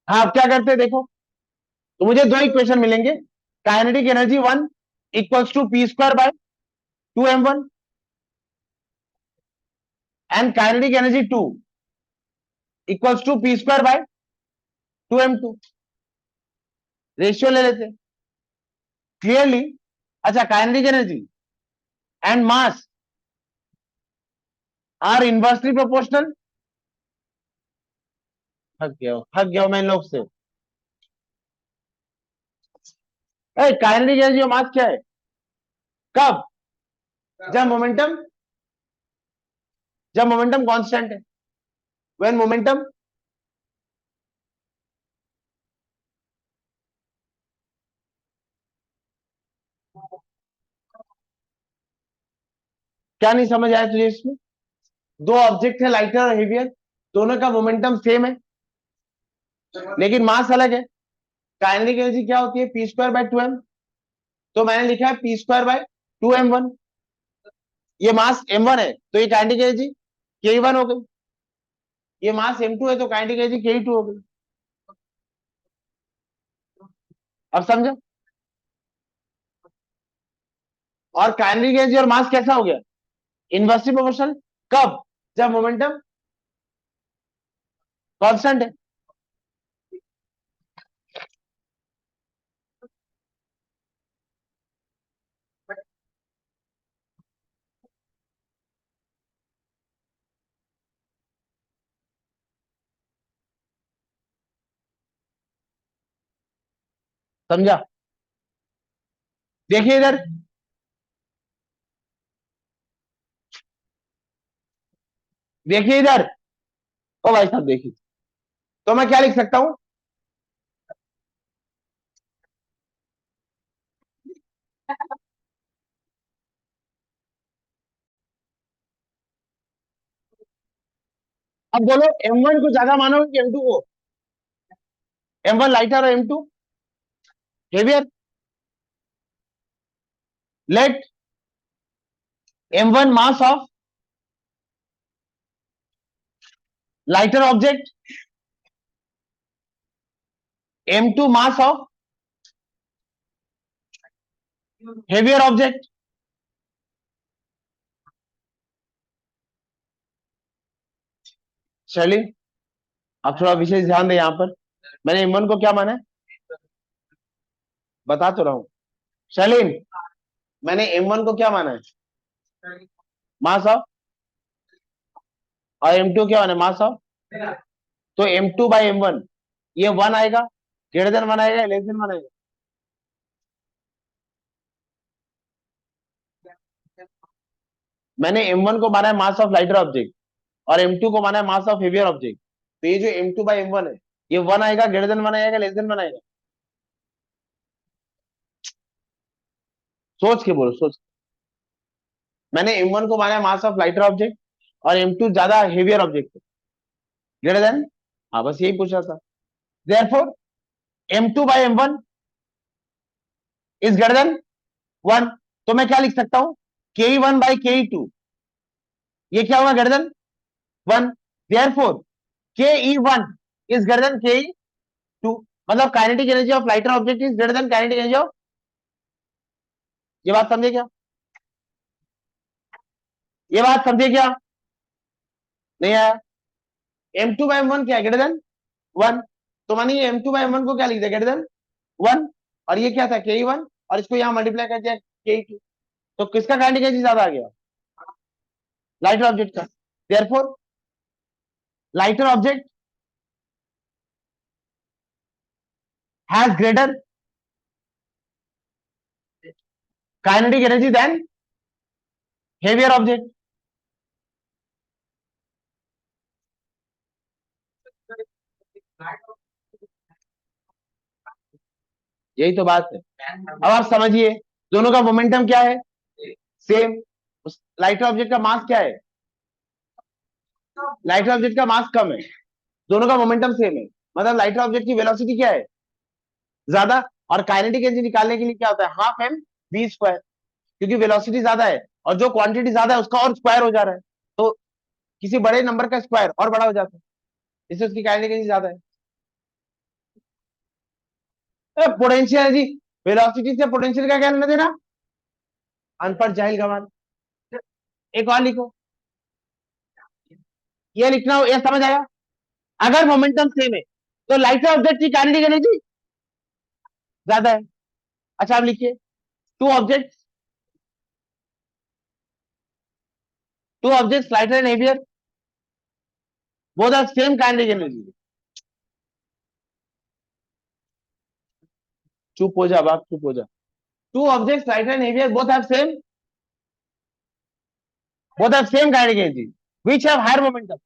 हाँ, आप क्या करते हैं देखो, तो मुझे दो इक्वेशन मिलेंगे। Kinetic energy one equals to P square by two M one, and kinetic energy two equals to P square by two M two. Ratio ले लेते क्लियरली। अच्छा, kinetic energy and mass are inversely proportional. थक गया मैं इन लोग से। Kinetic energy और मास क्या है? कब? जब मोमेंटम कांस्टेंट है। व्हेन मोमेंटम, क्या नहीं समझ आया तुझे इसमें? दो ऑब्जेक्ट है, लाइटर और हेवियर, दोनों का मोमेंटम सेम है लेकिन मास अलग है। काइनेटिक एनर्जी क्या होती है? P square by two M. तो मैंने लिखा है P square by two M one. ये मास एम वन है तो ये काइनेटिक एनर्जी के वन हो गई। ये मास एम टू है तो काइनेटिक एनर्जी के टू हो गई। अब समझो। और काइनेटिक एनर्जी और मास कैसा हो गया? Inversely proportional. कब? जब मोमेंटम कांस्टेंट है। समझा? देखिए इधर, देखिए इधर। ओ भाई साहब देखिए, तो मैं क्या लिख सकता हूं? अब बोलो, एम वन को ज्यादा मानोगे कि एम टू को? एम वन लाइटर और M two heavier. Let M one mass of lighter object, M two mass of heavier object. चलिए, अब थोड़ा विशेष ध्यान दें यहां पर। मैंने एम वन को क्या माना है? बता तो रहा हूं शैलीन। मैंने एम वन को क्या माना है? Mass of. और एम टू क्या माना है? Mass of. तो M two by M one, ये वन आएगा, ग्रेटर देन वन आएगा, लेस देन वन आएगा? मैंने एम वन को माना है मास ऑफ लाइटर ऑब्जेक्ट, और एम टू को माना है मास ऑफ हेवियर ऑब्जेक्ट। तो ये जो M two by M one है, ये वन आएगा, ग्रेटर देन वन आएगा, लेस देन वन आएगा? सोच के बोलो, सोच। मैंने एम वन को माना है मास ऑफ लाइटर ऑब्जेक्ट, और एम टू ज्यादा हेवियर ऑब्जेक्ट है, ग्रेटर देन। हाँ, बस यही पूछ रहा था। Therefore M two by M one is greater than one. तो मैं क्या लिख सकता हूं? के वन बाई के टू, ये क्या होगा? Greater than one. Therefore K E one is greater than K E two. मतलब kinetic energy of lighter object is greater than kinetic energy of. ये बात समझे क्या? ये बात समझे क्या? नहीं आया? M two by M one क्या है? Greater than one. तो मानिए M two by M one को क्या लिख दिया? Greater than one. और ये क्या था? के वन, और इसको यहां मल्टीप्लाई कर दिया के टू। तो किसका काइनेटिक एनर्जी ज्यादा आ गया? लाइटर ऑब्जेक्ट का। Therefore lighter object has greater kinetic energy than heavier object. यही तो बात है। अब आप समझिए, दोनों का मोमेंटम क्या है, सेम। उस लाइटर ऑब्जेक्ट का मास क्या है, लाइटर ऑब्जेक्ट का मास कम है, दोनों का मोमेंटम सेम है, मतलब लाइटर ऑब्जेक्ट की वेलोसिटी क्या है, ज्यादा। और काइनेटिक एनर्जी निकालने के लिए क्या होता है, हाफ एम वी स्क्वायर, क्योंकि वेलोसिटी ज्यादा है और जो क्वांटिटी ज्यादा है उसका और स्क्वायर हो जा रहा है, तो किसी बड़े नंबर का स्क्वायर और बड़ा हो जाता है, इससे उसकी काइनेटिक एनर्जी ज्यादा है। पोटेंशियल एनर्जी, वेलोसिटी से पोटेंशियल का क्या लेना देना, अनपढ़ जाहिल गवार। एक और लिखो, ये लिखना, ये समझ आया। अगर मोमेंटम सेम है तो लाइटर ऑब्जेक्ट की काइनेटिक एनर्जी ज्यादा है। अच्छा, आप लिखिए, two object, two objects lighter and heavier, both are same kinetic energy. चुप हो जा बाप, चुप हो जा। Two objects lighter and heavier both have same kinetic energy which have higher momentum।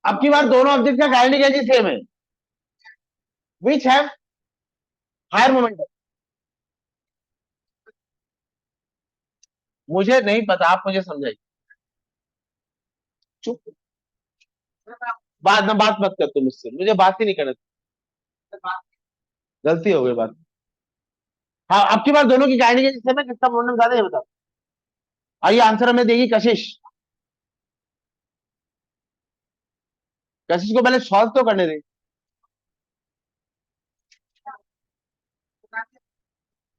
अब की बार दोनों ऑब्जेक्ट का काइनेटिक एनर्जी सेम है, which have higher momentum। मुझे नहीं पता, आप मुझे समझाइए। चुप, बात ना बात मत कर तुम मुझसे, मुझे बात ही नहीं करना। गलती हो गई बात। हाँ, अब की बार दोनों की काइनेटिक एनर्जी सेम है, किसका मोमेंटम ज्यादा है ये बताओ। आइए आंसर हमें देगी कशिश। कशिश को पहले सॉल्व तो करने दे।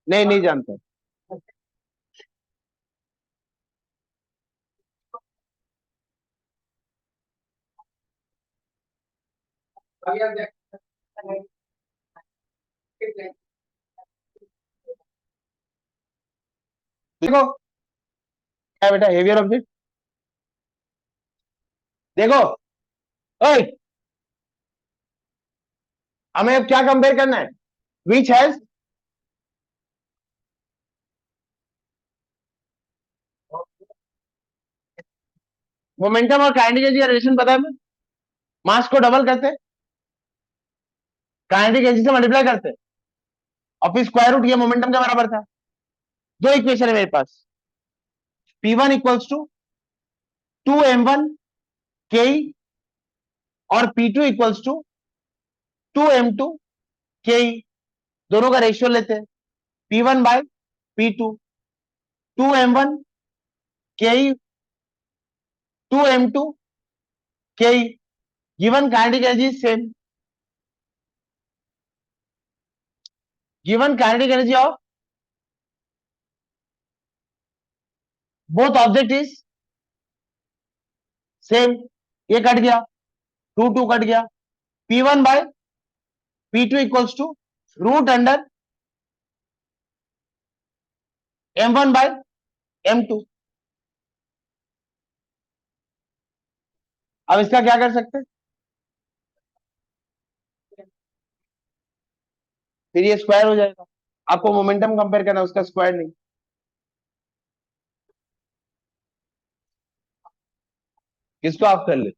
नहीं, नहीं जानता। देखो क्या बेटा, हेवियर ऑब्जेक्ट, देखो। ओए, हमें अब क्या कंपेयर करना है, विच हैज, मोमेंटम और काइनेटिक एनर्जी का रिलेशन पता है हमें, मास को डबल करते हैं, काइनेटिक एनर्जी से मल्टीप्लाई करते हैं, और फिर स्क्वायर रूट ये मोमेंटम के बराबर था। दो इक्वेशन है मेरे पास, P1 इक्वल्स टू 2m1 के, और P2 इक्वल्स टू 2m2 के। दोनों का रेशियो लेते हैं, P1/P2, 2m1 के, 2m2 के। Given kinetic energy same, given kinetic energy of both object is same. ये कट गया, 2 कट गया, P1/P2 equals to root under m1/m2। अब इसका क्या कर सकते हैं, फिर ये स्क्वायर हो जाएगा। आपको मोमेंटम कंपेयर करना, उसका स्क्वायर नहीं। किसको आप कर ले,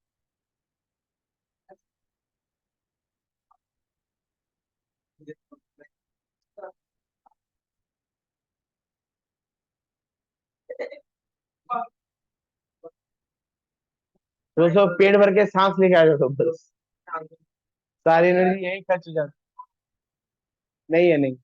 तो सब पेट भर के सांस लेके आ जाओ तो बस, सारी एनर्जी यही खर्च हो जाती। नहीं है, नहीं।